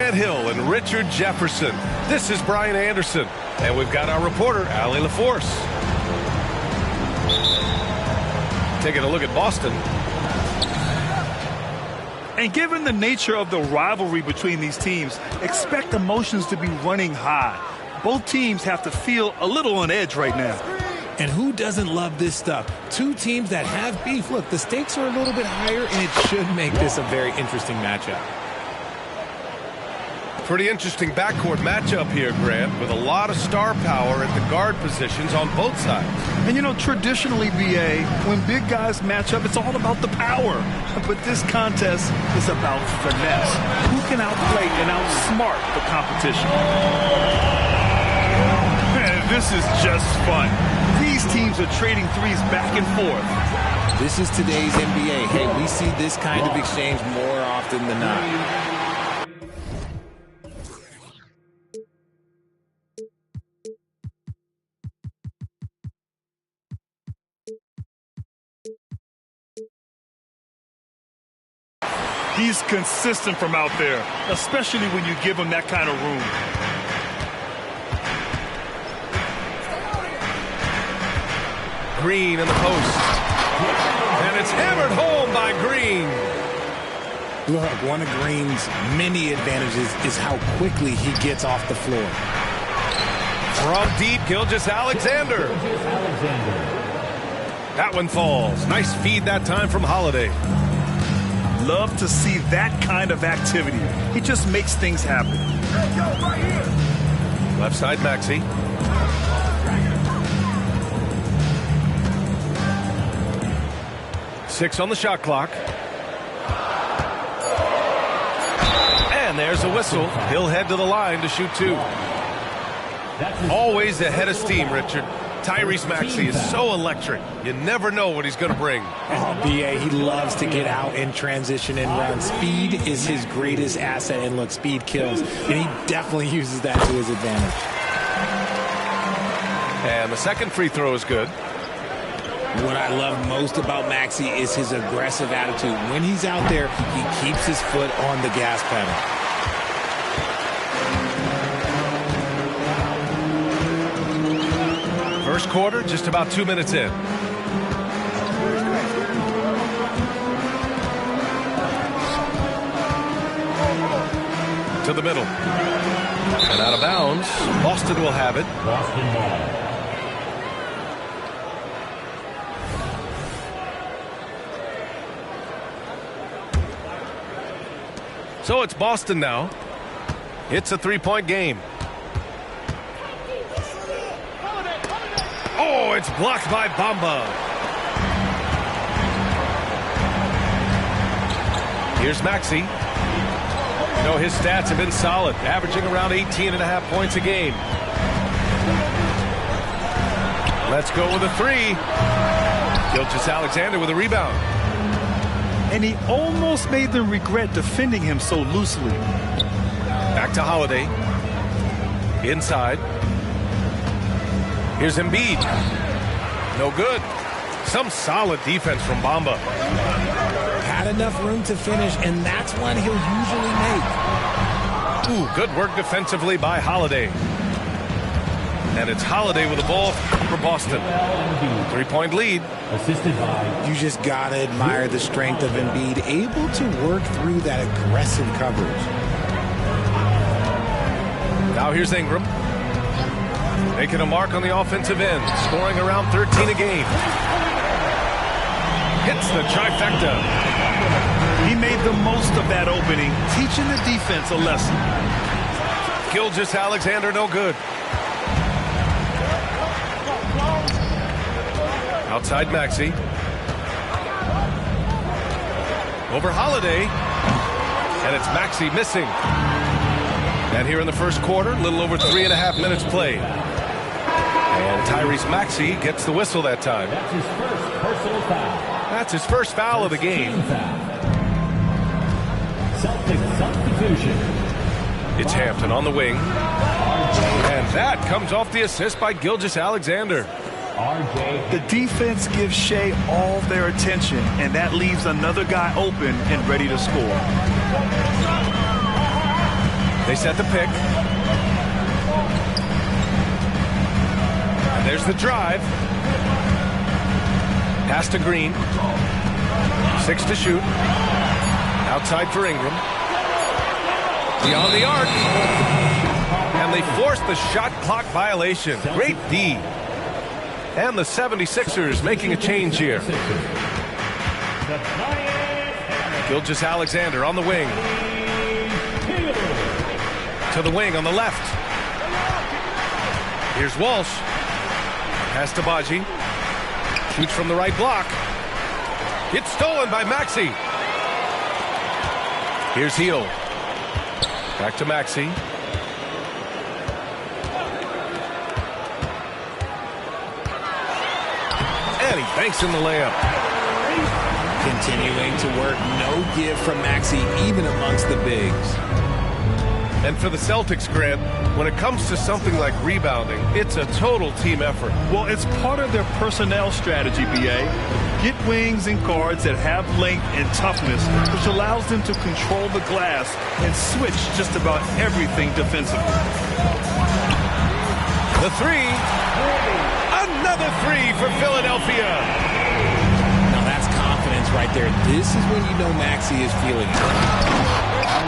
Ed Hill and Richard Jefferson. This is Brian Anderson, and we've got our reporter, Allie LaForce. Taking a look at Boston. And given the nature of the rivalry between these teams, expect emotions to be running high. Both teams have to feel a little on edge right now. And who doesn't love this stuff? Two teams that have beef. Look, the stakes are a little bit higher, and it should make this a very interesting matchup. Pretty interesting backcourt matchup here, Grant, with a lot of star power at the guard positions on both sides. And you know, traditionally, BA, when big guys match up, it's all about the power. But this contest is about finesse. Who can outplay and outsmart the competition? Man, this is just fun. These teams are trading threes back and forth. This is today's NBA. Hey, we see this kind of exchange more often than not. He's consistent from out there, especially when you give him that kind of room. Green in the post. And it's hammered home by Green. Look, one of Green's many advantages is how quickly he gets off the floor. From deep, Gilgeous-Alexander. That one falls. Nice feed that time from Holiday. Love to see that kind of activity. He just makes things happen. Left side, Maxey. Six on the shot clock. And there's a whistle. He'll head to the line to shoot two. Always a head of steam, Richard. Tyrese Maxey is so electric. You never know what he's going to bring. Oh, B.A., he loves to get out in transition and run. Speed is his greatest asset, and look, speed kills. And he definitely uses that to his advantage. And the second free throw is good. What I love most about Maxey is his aggressive attitude. When he's out there, he keeps his foot on the gas pedal. First quarter, just about 2 minutes in. To the middle. And out of bounds. Boston will have it. Boston ball. So it's Boston now. It's a three-point game. Oh, it's blocked by Bamba. Here's Maxey. You know, his stats have been solid, averaging around 18.5 points a game. Let's go with a three. Gilgeous-Alexander with a rebound. And he almost made them regret defending him so loosely. Back to Holiday. Inside. Here's Embiid. No good. Some solid defense from Bamba. Had enough room to finish, and that's one he'll usually make. Ooh, good work defensively by Holiday. And it's Holiday with the ball for Boston. 3-point lead. You just got to admire the strength of Embiid, able to work through that aggressive coverage. Now here's Ingram. Making a mark on the offensive end, scoring around 13 a game. Hits the trifecta. He made the most of that opening, teaching the defense a lesson. Gilgeous-Alexander no good. Outside Maxey. Over Holiday. And it's Maxey missing. And here in the first quarter, a little over 3.5 minutes played. And Tyrese Maxey gets the whistle that time. That's his first personal foul. That's his first foul of the game. Celtics substitution. It's Hampton on the wing. And that comes off the assist by Gilgeous-Alexander. The defense gives Shea all their attention, and that leaves another guy open and ready to score. They set the pick. And there's the drive. Pass to Green. 6 to shoot. Outside for Ingram. Beyond the arc. And they force the shot clock violation. Great D. And the 76ers making a change here. Gilgeous-Alexander on the wing. To the wing on the left. Here's Walsh. Pass to Baji. Shoots from the right block. It's stolen by Maxey. Here's Hield. Back to Maxey. And he banks in the layup. Continuing to work, no give from Maxey, even amongst the bigs. And for the Celtics, Grant, when it comes to something like rebounding, it's a total team effort. Well, it's part of their personnel strategy, B.A. Get wings and guards that have length and toughness, which allows them to control the glass and switch just about everything defensively. The three. Another three for Philadelphia. Now that's confidence right there. This is when you know Maxey is feeling it.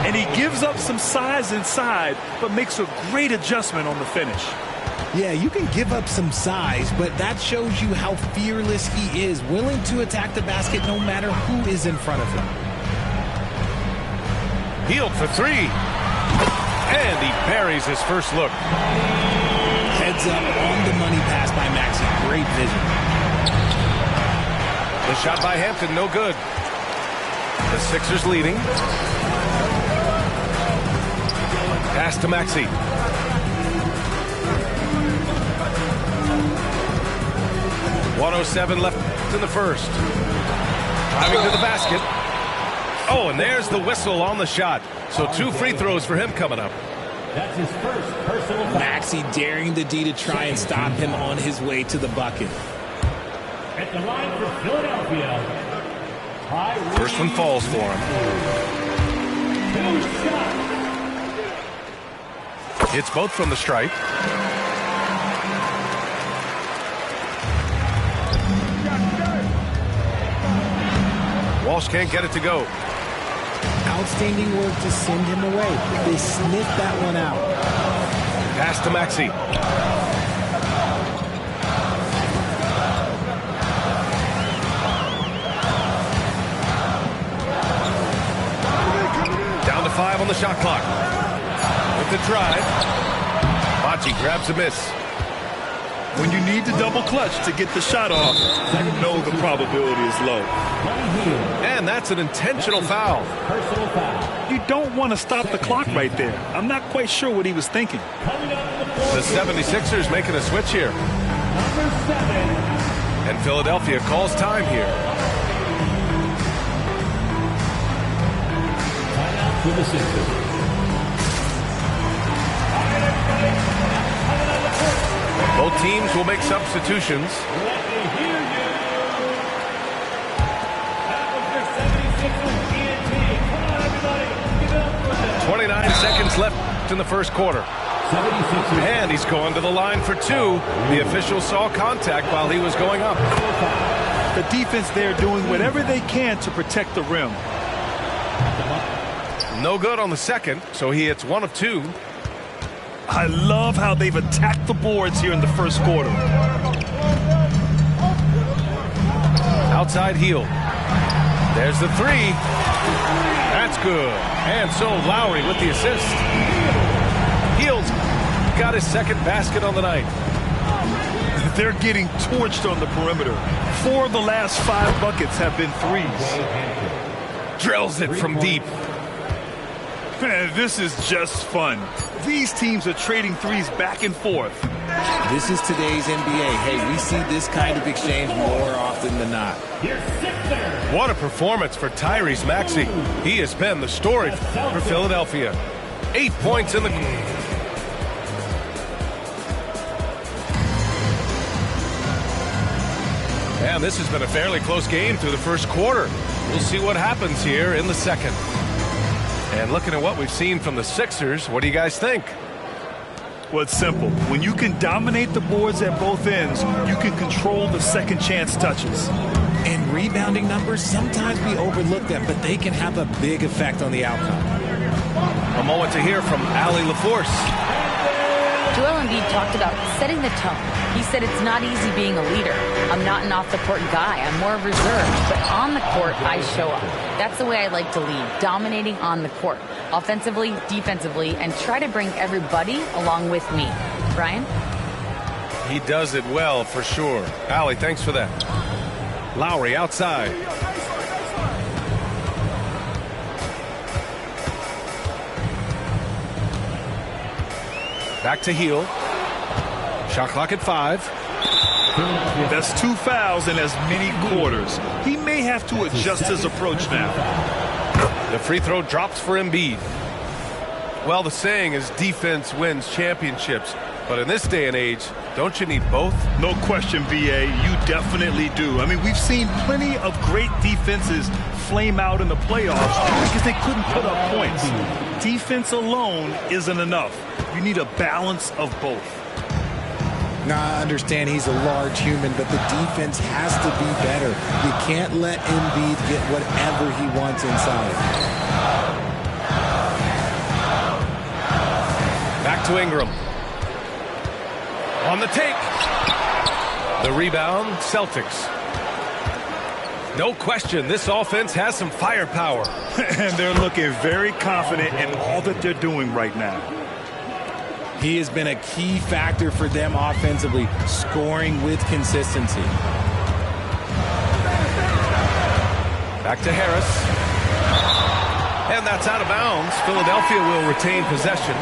And he gives up some size inside, but makes a great adjustment on the finish. Yeah, you can give up some size, but that shows you how fearless he is, willing to attack the basket no matter who is in front of him. Hield for three. And he buries his first look. Heads up on the money pass by Maxey. Great vision. The shot by Hampton, no good. The Sixers leading. Pass to Maxey. .107 left in the first. Driving to the basket. Oh, and there's the whistle on the shot. So 2 free throws for him coming up. That's his first personal foul. Maxey daring the D to try and stop him on his way to the bucket. At the line for Philadelphia. First one falls for him. Hits both from the stripe. Walsh can't get it to go. Outstanding work to send him away. They sniffed that one out. Pass to Maxey. Down to 5 on the shot clock. With the drive. Baji grabs a miss. When you need to double clutch to get the shot off, you know the probability is low. And that's an intentional foul. Personal foul. You don't want to stop the clock right there. I'm not quite sure what he was thinking. The 76ers making a switch here. Number 7. And Philadelphia calls time here. Timeout for the Sixers. Both teams will make substitutions. Let me hear you. That was your 76ers TNT. Come on, everybody. Give it up for them. 29 seconds left in the first quarter. 76ers. And he's going to the line for 2. The official saw contact while he was going up. The defense there doing whatever they can to protect the rim. No good on the second, so he hits 1 of 2. I love how they've attacked the boards here in the first quarter. Outside Hield. There's the 3. That's good. And so Lowry with the assist. Hield's got his second basket on the night. They're getting torched on the perimeter. 4 of the last 5 buckets have been threes. Drills it from deep. Man, this is just fun. These teams are trading threes back and forth. This is today's NBA. Hey, we see this kind of exchange more often than not. Your Sixers. What a performance for Tyrese Maxey. He has been the story for Philadelphia. 8 points in the... And this has been a fairly close game through the first quarter. We'll see what happens here in the second. And looking at what we've seen from the Sixers, what do you guys think? Well, it's simple. When you can dominate the boards at both ends, you can control the second chance touches. And rebounding numbers, sometimes we overlook them, but they can have a big effect on the outcome. A moment to hear from Allie LaForce. Joel Embiid talked about setting the tone. He said it's not easy being a leader. I'm not an off-the-court guy. I'm more reserved. But on the court, I show up. That's the way I like to lead, dominating on the court, offensively, defensively, and try to bring everybody along with me. Brian? He does it well, for sure. Allie, thanks for that. Lowry outside. Back to Hield. Shot clock at 5. That's 2 fouls in as many quarters. He may have to adjust his approach now. The free throw drops for Embiid. Well, the saying is defense wins championships. But in this day and age, don't you need both? No question, B.A. You definitely do. I mean, we've seen plenty of great defenses flame out in the playoffs because they couldn't put up points. Defense alone isn't enough. You need a balance of both. Now, I understand he's a large human, but the defense has to be better. You can't let Embiid get whatever he wants inside. Back to Ingram. On the take. The rebound, Celtics. No question, this offense has some firepower. And they're looking very confident in all that they're doing right now. He has been a key factor for them offensively, scoring with consistency. Back to Harris. And that's out of bounds. Philadelphia will retain possession.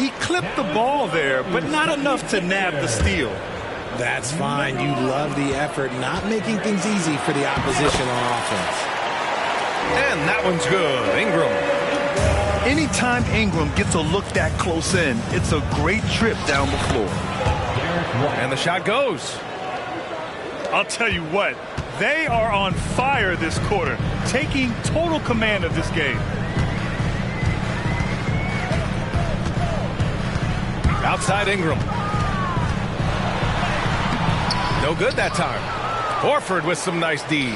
He clipped the ball there, but not enough to nab the steal. That's fine. You love the effort, not making things easy for the opposition on offense. And that one's good. Ingram. Anytime Ingram gets a look that close in, it's a great trip down the floor. And the shot goes. I'll tell you what, they are on fire this quarter, taking total command of this game. Outside Ingram. No good that time. Horford with some nice D.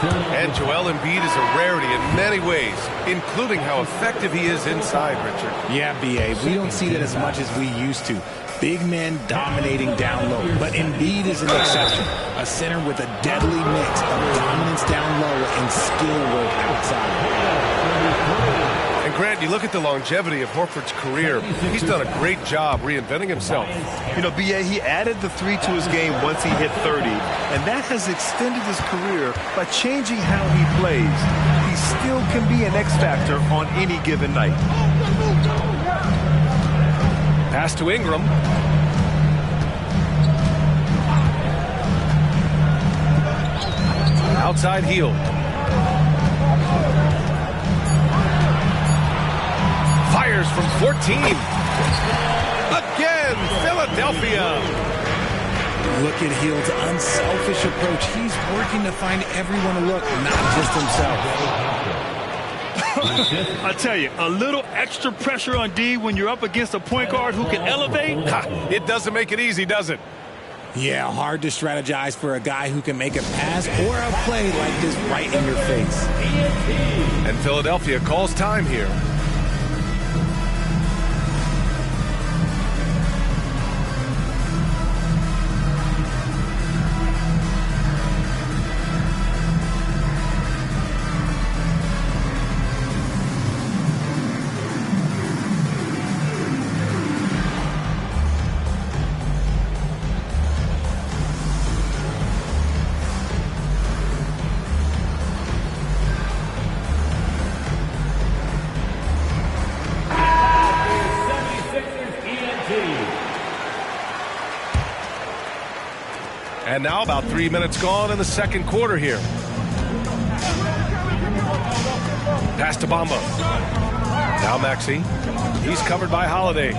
And Joel Embiid is a rarity in many ways, including how effective he is inside, Richard. Yeah, B.A., we don't see that as much as we used to. Big men dominating down low. But Embiid is an exception. A center with a deadly mix of dominance down low and skill work outside. And Grant, you look at the longevity of Horford's career. He's done a great job reinventing himself. You know, B.A., he added the 3 to his game once he hit 30, and that has extended his career by changing how he plays. He still can be an X factor on any given night. Pass to Ingram. Outside Hield. Fires from 14. Again, Philadelphia. Look at Hield's unselfish approach. He's working to find everyone to look, not just himself. I tell you, a little extra pressure on D when you're up against a point guard who can elevate. It doesn't make it easy, does it? Yeah, hard to strategize for a guy who can make a pass or a play like this right in your face. And Philadelphia calls time here. And now about 3 minutes gone in the second quarter here. Pass to Bamba. Now Maxey. He's covered by Holiday.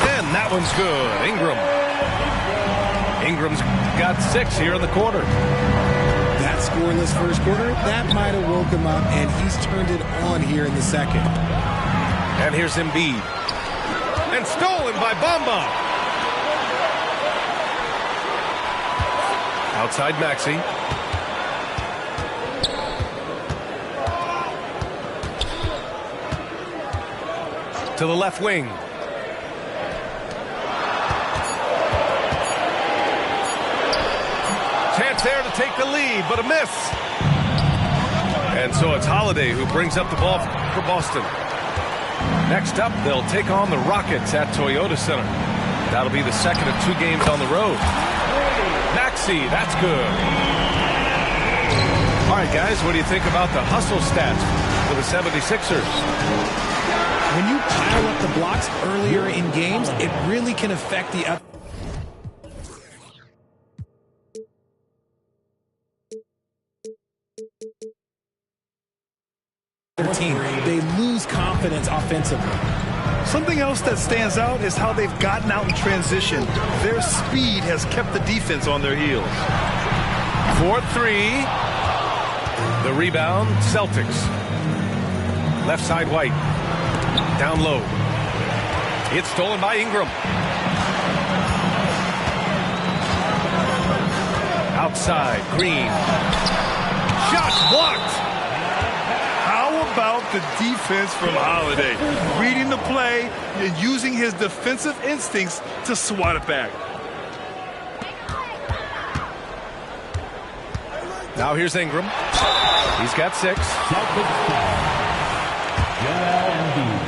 And that one's good. Ingram. Ingram's got 6 here in the quarter. That's scoreless first quarter, that might have woke him up, and he's turned it on here in the second. And here's Embiid. And stolen by Bamba. Outside Maxey. To the left wing. Chance there to take the lead, but a miss. And so it's Holiday who brings up the ball for Boston. Next up, they'll take on the Rockets at Toyota Center. That'll be the second of 2 games on the road. Maxey, that's good. All right, guys, what do you think about the hustle stats for the 76ers? When you pile up the blocks earlier in games, it really can affect the other team. They lose confidence offensively. Something else that stands out is how they've gotten out in transition. Their speed has kept the defense on their heels. 4-3. The rebound, Celtics. Left side, White. Down low. It's stolen by Ingram. Outside, Green. Shot blocked. How about the defense from Holiday? Reading the play and using his defensive instincts to swat it back. Now here's Ingram. He's got 6. Joel Embiid.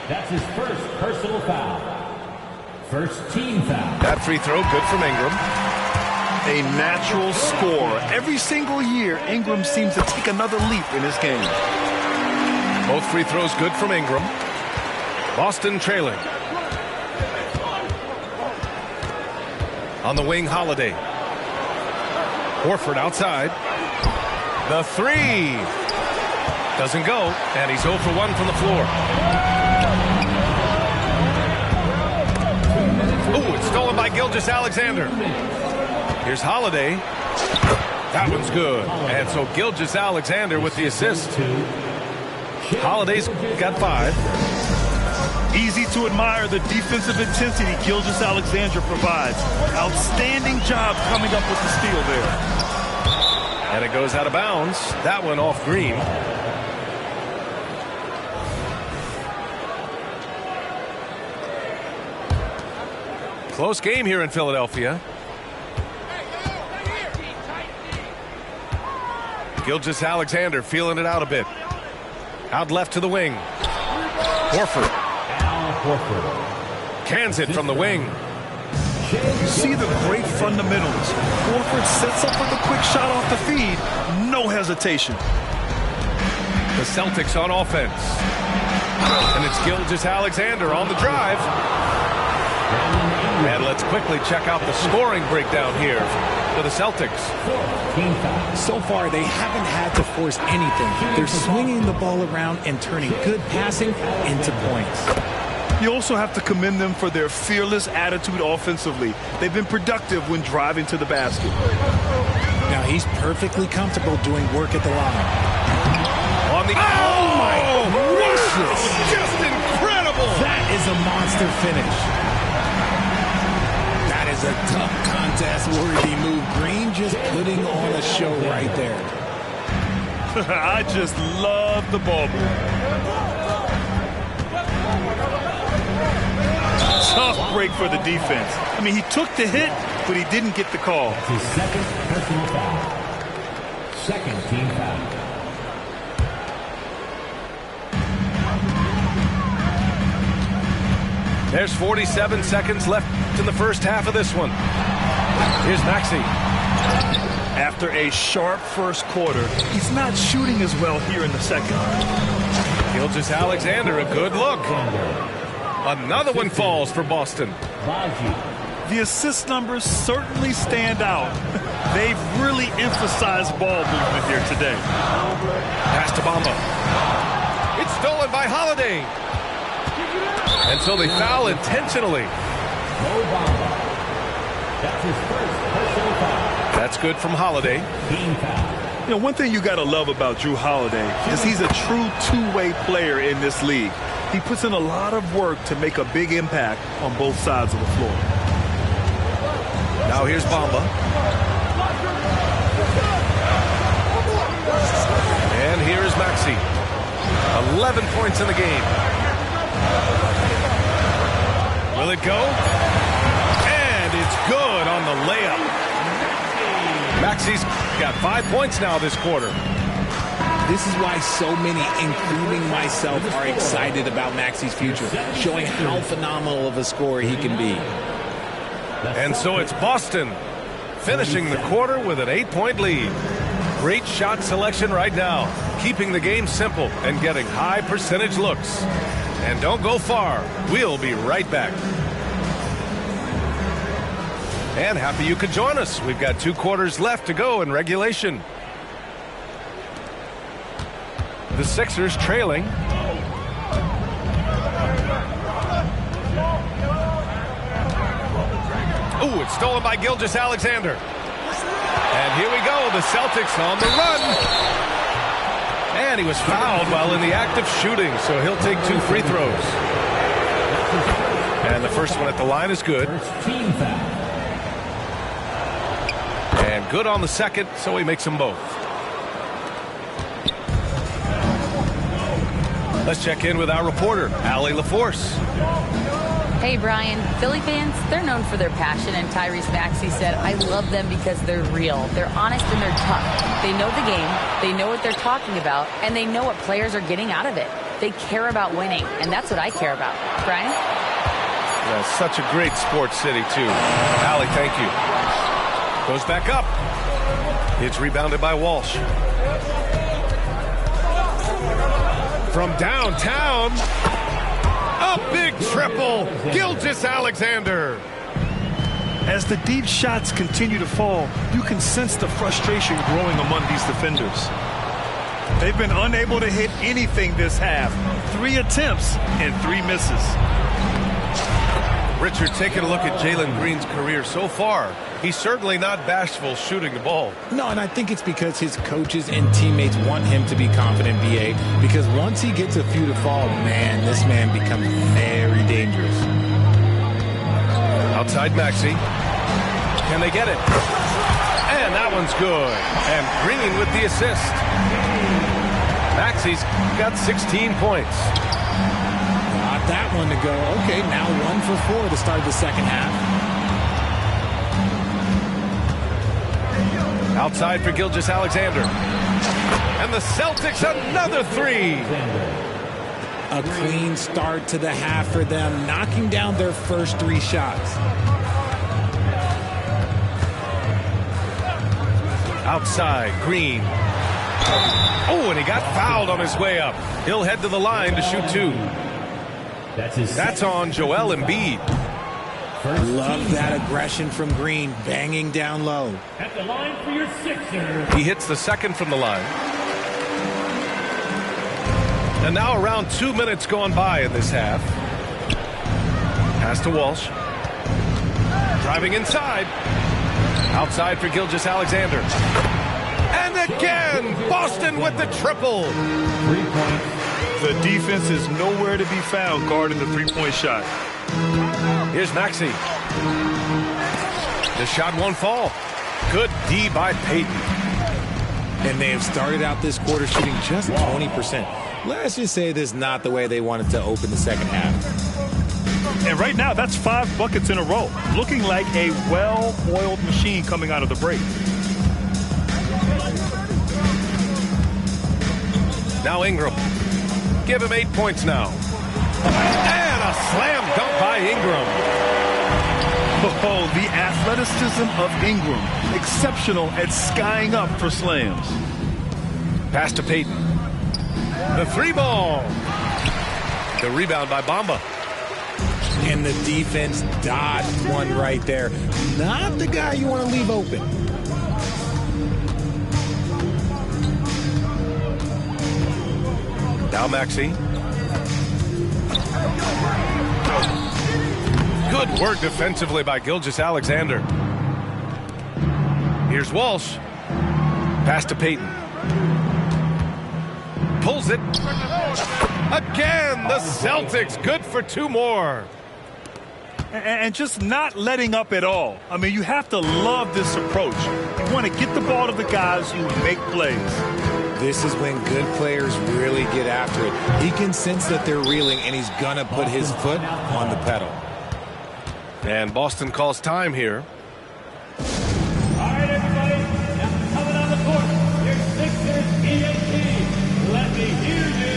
That's his first personal foul. First team foul. That free throw, good from Ingram. A natural scorer. Every single year, Ingram seems to take another leap in his game. Both free throws good from Ingram. Boston trailing. On the wing, Holiday. Horford outside. The 3. Doesn't go, and he's 0 for 1 from the floor. Oh, it's stolen by Gilgeous-Alexander. Here's Holiday. That one's good. And so Gilgeous-Alexander with the assist. Holiday's got 5. Easy to admire the defensive intensity Gilgeous-Alexander provides. Outstanding job coming up with the steal there. And it goes out of bounds. That one off Green. Close game here in Philadelphia. Gilgeous-Alexander feeling it out a bit. Out left to the wing. Horford. Al Horford. Cans it from the wing. See the great fundamentals. Horford sets up with a quick shot off the feed. No hesitation. The Celtics on offense. And it's Gilgeous-Alexander on the drive. And let's quickly check out the scoring breakdown here for the Celtics. So far, they haven't had to force anything. They're swinging the ball around and turning good passing into points. You also have to commend them for their fearless attitude offensively. They've been productive when driving to the basket. Now, he's perfectly comfortable doing work at the line. On the... Oh, my gracious! Just incredible! That is a monster finish. That is a tough contest-worthy move. Green just putting on a show right there. I just love the ball move. Tough break for the defense. I mean, he took the hit, but he didn't get the call. That's his second personal foul. Second team foul. There's 47 seconds left in the first half of this one. Here's Maxey. After a sharp first quarter, he's not shooting as well here in the second. Gilgeous-Alexander, a good look. Another one falls for Boston. The assist numbers certainly stand out. They've really emphasized ball movement here today. Pass to Bamba. It's stolen by Holiday. And so they foul intentionally. That's his first personal foul. That's good from Holiday. Team foul. You know, one thing you got to love about Jrue Holiday is he's a true two-way player in this league. He puts in a lot of work to make a big impact on both sides of the floor. Now here's Bamba. And here is Maxey. 11 points in the game. Will it go? And it's good on the layup. Maxey's got 5 points now this quarter. This is why so many, including myself, are excited about Maxey's future, showing how phenomenal of a scorer he can be. And so it's Boston finishing the quarter with an 8-point lead. Great shot selection right now, keeping the game simple and getting high percentage looks. And don't go far. We'll be right back. And happy you could join us. We've got 2 quarters left to go in regulation. The Sixers trailing. Ooh, it's stolen by Gilgeous-Alexander. And here we go, the Celtics on the run. And he was fouled while in the act of shooting, so he'll take 2 free throws. And the first one at the line is good. First team foul. And good on the second, so he makes them both. Let's check in with our reporter, Allie LaForce. Hey, Brian. Philly fans, they're known for their passion, and Tyrese Maxey said, I love them because they're real. They're honest and they're tough. They know the game, they know what they're talking about, and they know what players are getting out of it. They care about winning, and that's what I care about. Brian? Yeah, such a great sports city, too. Allie, thank you. Goes back up. It's rebounded by Walsh. From downtown, a big triple, Gilgeous-Alexander. As the deep shots continue to fall, you can sense the frustration growing among these defenders. They've been unable to hit anything this half. 3 attempts and 3 misses. Richard, taking a look at Jalen Green's career so far, he's certainly not bashful shooting the ball. No, and I think it's because his coaches and teammates want him to be confident, BA, because once he gets a few to fall, man, this man becomes very dangerous. Outside Maxey. Can they get it? And that one's good. And Green with the assist. Maxey's got 16 points. Got that one to go. Okay, now 1 for 4 to start the second half. Outside for Gilgeous-Alexander. And the Celtics another 3. A clean start to the half for them, knocking down their first 3 shots. Outside, Green. Oh, and he got fouled on his way up. He'll head to the line to shoot 2. That's on Joel Embiid. Love that aggression from Green, banging down low. At the line for your Sixers. He hits the second from the line. And now around 2 minutes gone by in this half. Pass to Walsh. Driving inside. Outside for Gilgeous-Alexander. And again, Boston with the triple. 3 points. The defense is nowhere to be found guarding the three-point shot. Here's Maxey. The shot won't fall. Good D by Payton. And they have started out this quarter shooting just 20%. Let's just say this is not the way they wanted to open the second half. And right now, that's 5 buckets in a row. Looking like a well-oiled machine coming out of the break. Now Ingram. Give him 8 points now. And a slam dunk by Ingram. Oh, the athleticism of Ingram. Exceptional at skying up for slams. Pass to Payton. The 3-ball. The rebound by Bamba. And the defense dodged one right there. Not the guy you want to leave open. Now Maxey. Good work defensively by Gilgeous-Alexander. Here's Walsh. Pass to Payton. Pulls it. Again, the Celtics good for 2 more. And just not letting up at all. I mean, you have to love this approach. You want to get the ball to the guys who make plays. This is when good players really get after it. He can sense that they're reeling, and he's going to put his foot on the pedal. And Boston calls time here. All right, everybody. Now coming on the court, your Sixers ENT. Let me hear you.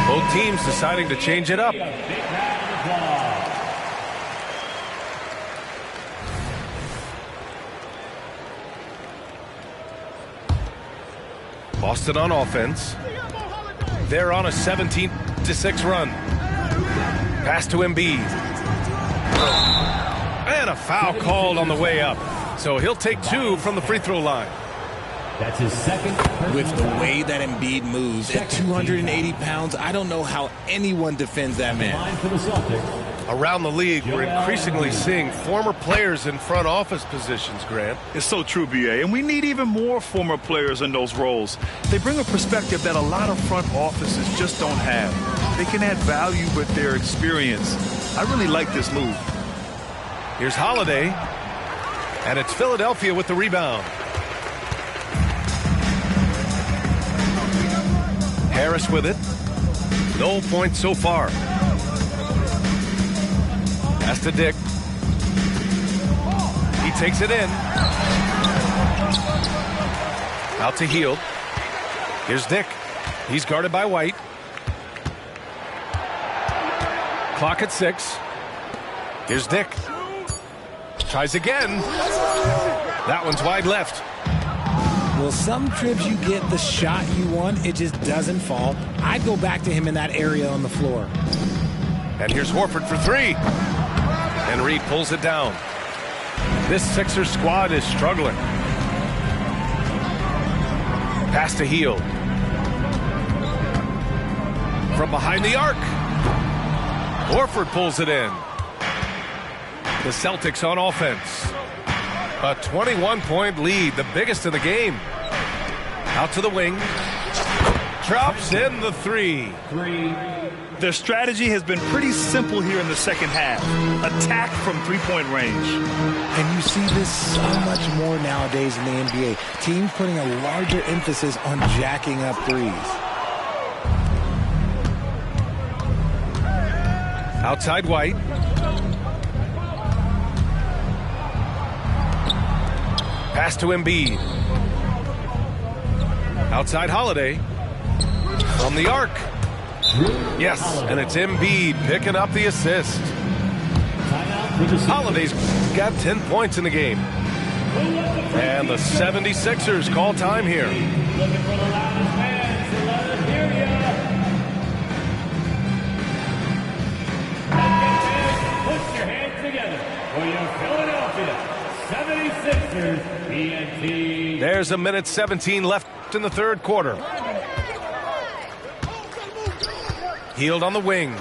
Both teams deciding to change it up. Boston on offense. They're on a 17-6 run. Pass to Embiid. And a foul called on the way up. So he'll take 2 from the free throw line. That's his second. With the way that Embiid moves at 280 pounds, I don't know how anyone defends that man. Line for the Celtics. Around the league, we're increasingly seeing former players in front office positions, Grant. It's so true, B.A., and we need even more former players in those roles. They bring a perspective that a lot of front offices just don't have. They can add value with their experience. I really like this move. Here's Holiday, and it's Philadelphia with the rebound. Harris with it. No points so far. Pass to Dick. He takes it in. Out to Hield. Here's Dick. He's guarded by White. Clock at 6. Here's Dick. Tries again. That one's wide left. Well, some trips you get the shot you want, it just doesn't fall. I'd go back to him in that area on the floor. And here's Horford for 3. And Reed pulls it down. This Sixers squad is struggling. Pass to Hield. From behind the arc. Horford pulls it in. The Celtics on offense. A 21-point lead, the biggest in the game. Out to the wing. Drops in the 3. Their strategy has been pretty simple here in the second half. Attack from three-point range. And you see this so much more nowadays in the NBA. Teams putting a larger emphasis on jacking up threes. Outside White. Pass to Embiid. Outside Holiday. From the arc. Yes, and it's Embiid picking up the assist. Holiday's got 10 points in the game. And the 76ers call time here. Looking for the loudest fans to let us hear ya. Put your hands together for your Philadelphia 76ers ENT. There's a minute 17 left in the third quarter. Hield on the wing.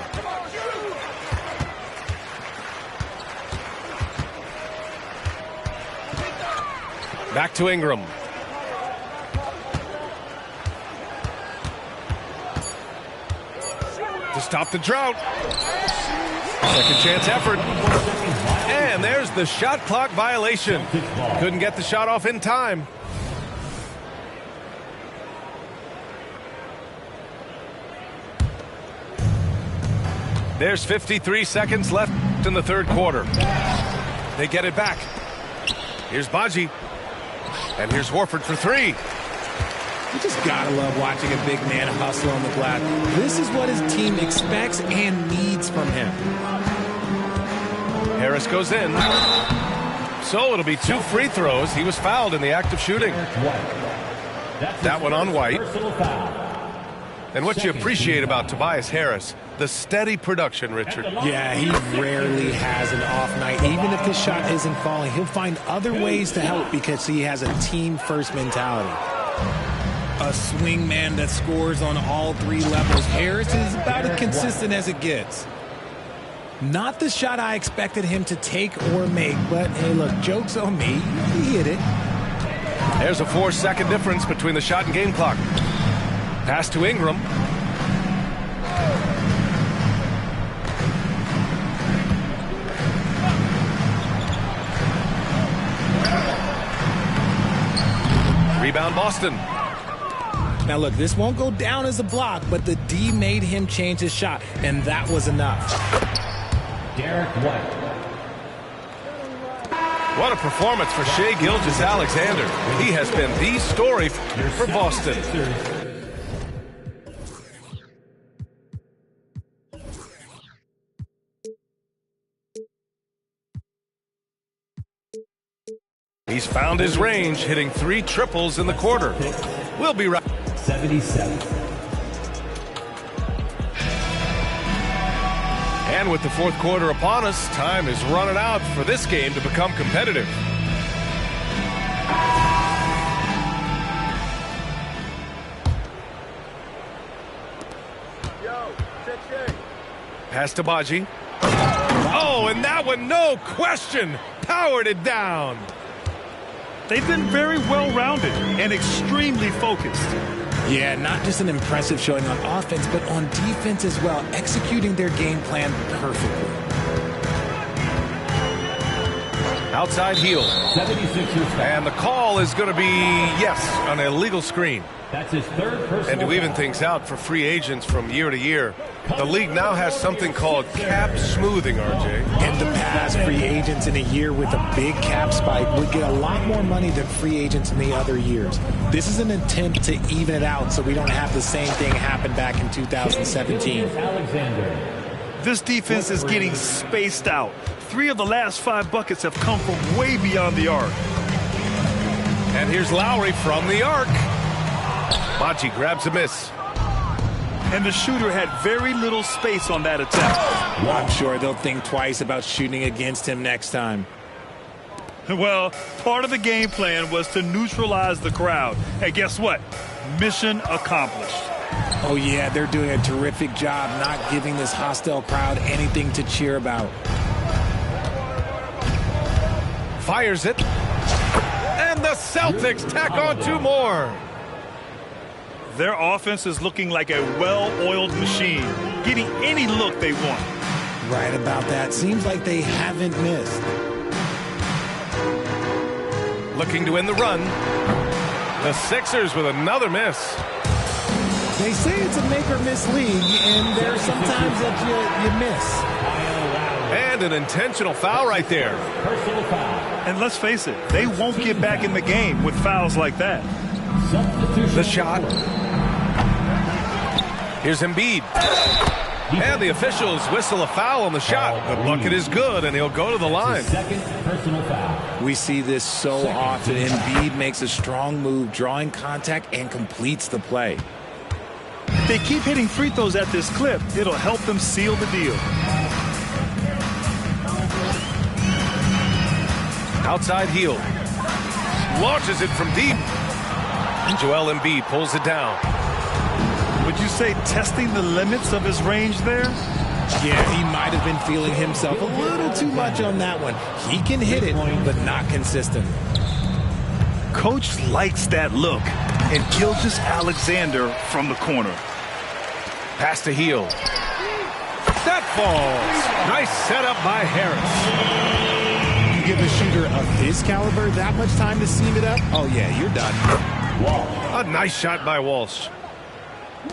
Back to Ingram. To stop the drought. Second chance effort. And there's the shot clock violation. Couldn't get the shot off in time. There's 53 seconds left in the third quarter. They get it back. Here's Baji. And here's Horford for 3. You just gotta love watching a big man hustle on the glass. This is what his team expects and needs from him. Harris goes in. So it'll be 2 free throws. He was fouled in the act of shooting. That one on White. And what you appreciate about Tobias Harris, the steady production, Richard. Yeah, he rarely has an off night. Even if the shot isn't falling, he'll find other ways to help because he has a team-first mentality. A swingman that scores on all three levels. Harris is about as consistent as it gets. Not the shot I expected him to take or make, but hey, look, joke's on me. He hit it. There's a 4-second difference between the shot and game clock. Pass to Ingram. Rebound Boston. Now look, this won't go down as a block, but the D made him change his shot, and that was enough. Derek White. What a performance for Shai Gilgeous-Alexander. He has been the story for Boston. He's found his range, hitting 3 triples in the quarter. We'll be right. 77. And with the fourth quarter upon us, time is running out for this game to become competitive. Pass to Baji. Oh, and that one, no question, powered it down. They've been very well-rounded and extremely focused. Yeah, not just an impressive showing on offense, but on defense as well, executing their game plan perfectly. Outside heel. 76ers. And the call is going to be, yes, an illegal screen. That's his third personal. And to even things out for free agents from year to year, the league now has something called cap smoothing, RJ. In the past, free agents in a year with a big cap spike would get a lot more money than free agents in the other years. This is an attempt to even it out so we don't have the same thing happen back in 2017. Alexander. This defense is getting spaced out. 3 of the last 5 buckets have come from way beyond the arc. And here's Lowry from the arc. Baji grabs a miss. And the shooter had very little space on that attempt. I'm sure they'll think twice about shooting against him next time. Well, part of the game plan was to neutralize the crowd. And guess what? Mission accomplished. Oh, yeah, they're doing a terrific job not giving this hostile crowd anything to cheer about. Fires it. And the Celtics tack on 2 more. Their offense is looking like a well-oiled machine, getting any look they want. Right about that. Seems like they haven't missed. Looking to win the run. The Sixers with another miss. They say it's a make-or-miss league, and there's sometimes that you miss. And an intentional foul right there. Personal foul. And let's face it, they won't get back in the game with fouls like that. The shot. Here's Embiid. And the officials whistle a foul on the shot. The bucket is good, and he'll go to the line. Second personal foul. We see this so often. Embiid makes a strong move, drawing contact, and completes the play. If they keep hitting free throws at this clip, it'll help them seal the deal. Outside heel. Launches it from deep. And Joel Embiid pulls it down. Would you say testing the limits of his range there? Yeah, he might have been feeling himself a little too much on that one. He can hit it, but not consistent. Coach likes that look. And Gilgeous-Alexander from the corner. Pass to heel. That falls. Nice setup by Harris. You give a shooter of his caliber that much time to seam it up? Oh, yeah, you're done. Walsh. A nice shot by Walsh.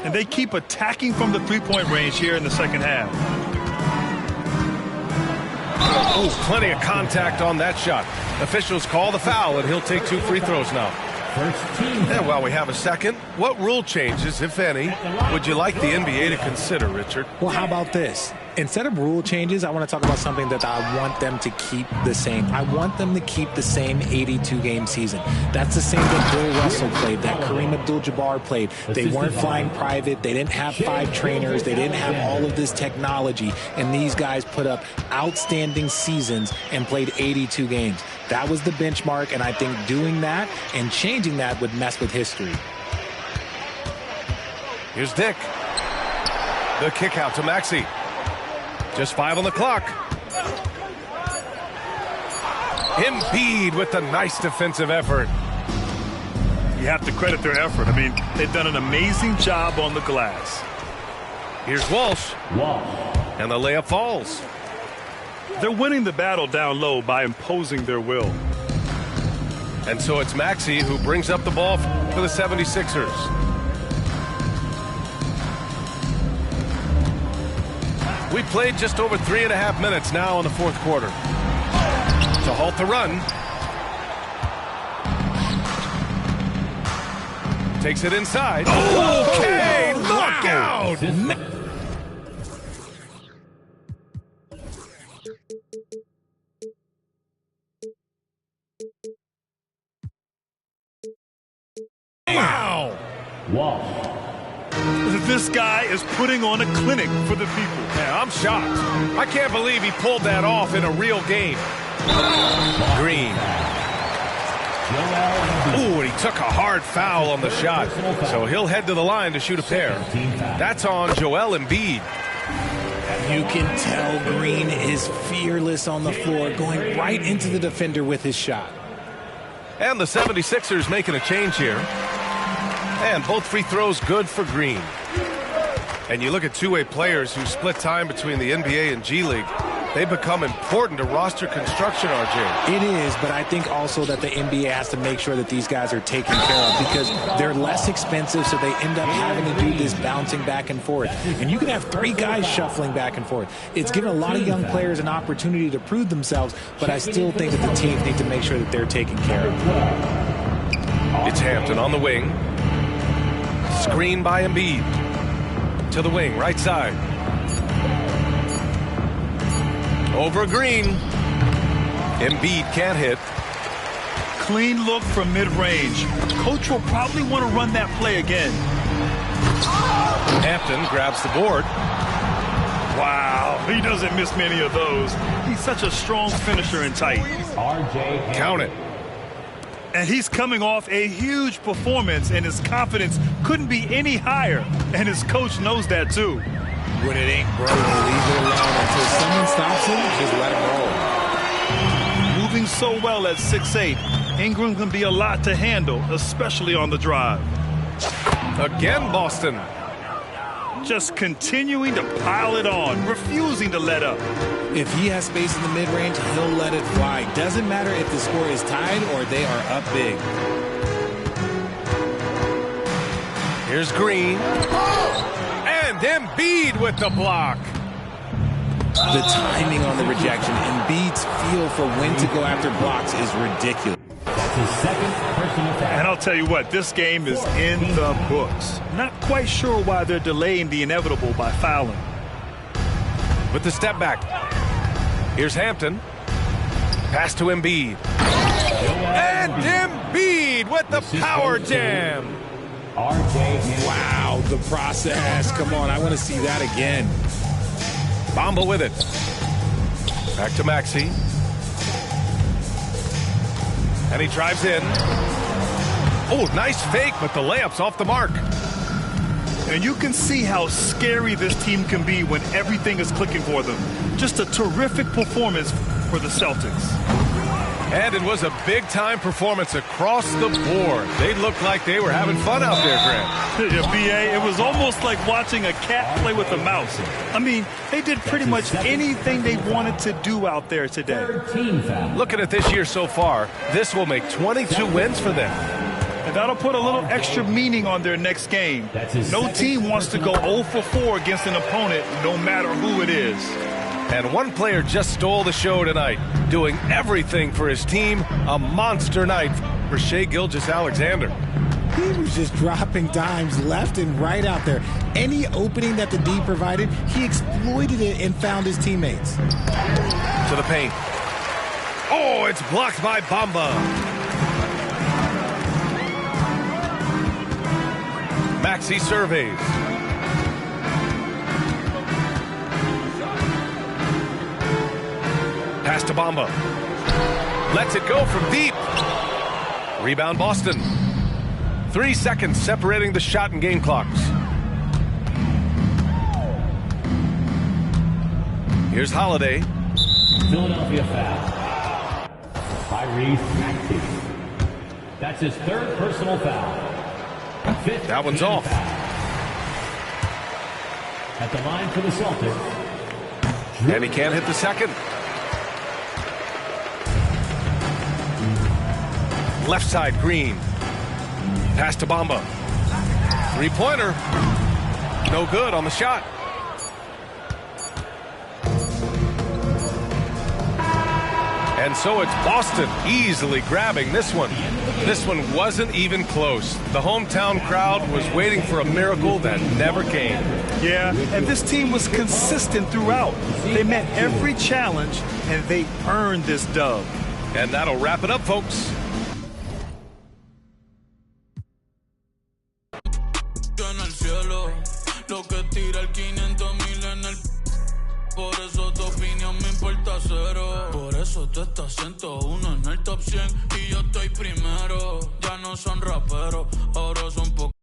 And they keep attacking from the three-point range here in the second half. Oh, plenty of contact on that shot. Officials call the foul, and he'll take 2 free throws now. First team. And while we have a second, what rule changes, if any, would you like the NBA to consider, Richard? Well, how about this? Instead of rule changes, I want to talk about something that I want them to keep the same. I want them to keep the same 82-game season. That's the same that Bill Russell played, that Kareem Abdul-Jabbar played. They weren't flying private. They didn't have 5 trainers. They didn't have all of this technology. And these guys put up outstanding seasons and played 82 games. That was the benchmark, and I think doing that and changing that would mess with history. Here's Dick. The kick out to Maxey. Just 5 on the clock. Embiid with the nice defensive effort. You have to credit their effort. I mean, they've done an amazing job on the glass. Here's Walsh. And the layup falls. They're winning the battle down low by imposing their will. And so it's Maxey who brings up the ball for the 76ers. We played just over 3.5 minutes now in the fourth quarter. To halt the run. Takes it inside. Okay, look out! Wow! This guy is putting on a clinic for the people. Yeah, I'm shocked. I can't believe he pulled that off in a real game. Green. Ooh, and he took a hard foul on the shot. So he'll head to the line to shoot a pair. That's on Joel Embiid. You can tell Green is fearless on the floor, going right into the defender with his shot. And the 76ers making a change here. And both free throws good for Green. And you look at two-way players who split time between the NBA and G League. They become important to roster construction, RJ. It is, but I think also that the NBA has to make sure that these guys are taken care of because they're less expensive, so they end up having to do this bouncing back and forth. And you can have 3 guys shuffling back and forth. It's given a lot of young players an opportunity to prove themselves, but I still think that the teams need to make sure that they're taken care of. It's Hampton on the wing. Screen by Embiid. To the wing, right side. Over Green. Embiid can't hit. Clean look from mid-range. Coach will probably want to run that play again. Hampton grabs the board. Wow, he doesn't miss many of those. He's such a strong finisher and tight. Count it. And he's coming off a huge performance, and his confidence couldn't be any higher. And his coach knows that, too. When it ain't broken, leave it alone until someone stops him, just let him roll. Moving so well at 6'8", Ingram can be a lot to handle, especially on the drive. Again, Boston. Just continuing to pile it on, refusing to let up. If he has space in the mid-range, he'll let it fly. Doesn't matter if the score is tied or they are up big. Here's Green. And Embiid with the block. The timing on the rejection, Embiid's feel for when to go after blocks is ridiculous. That's his second personal foul. And I'll tell you what, this game is in the books. Not quite sure why they're delaying the inevitable by fouling. With the step back. Here's Hampton. Pass to Embiid. And Embiid with the power jam. Wow, the process. Come on, I want to see that again. Bamba with it. Back to Maxey. And he drives in. Oh, nice fake, but the layup's off the mark. And you can see how scary this team can be when everything is clicking for them. Just a terrific performance for the Celtics. And it was a big-time performance across the board. They looked like they were having fun out there, Grant. Yeah, B.A., it was almost like watching a cat play with a mouse. I mean, they did pretty much anything they wanted to do out there today. Looking at this year so far, this will make 22 wins for them. And that'll put a little extra meaning on their next game. No team wants to go 0 for 4 against an opponent, no matter who it is. And one player just stole the show tonight, doing everything for his team. A monster night for Shai Gilgeous-Alexander. He was just dropping dimes left and right out there. Any opening that the D provided, he exploited it and found his teammates. To the paint. Oh, it's blocked by Bamba. Maxey surveys. Pass to Bamba. Lets it go from deep. Rebound Boston. 3 seconds separating the shot and game clocks. Here's Holiday. Philadelphia foul. Tyrese Maxey. That's his third personal foul. Fifth That one's off. Foul. At the line for the Celtics. And he can't hit the second. Left side, Green. Pass to Bamba. Three-pointer. No good on the shot. And so it's Boston easily grabbing this one. This one wasn't even close. The hometown crowd was waiting for a miracle that never came. Yeah, and this team was consistent throughout. They met every challenge, and they earned this dub. And that'll wrap it up, folks. Por eso tu opinión me importa cero. Por eso tú estás 101 en el top 100 y yo estoy primero. Ya no son raperos, ahora son pocos.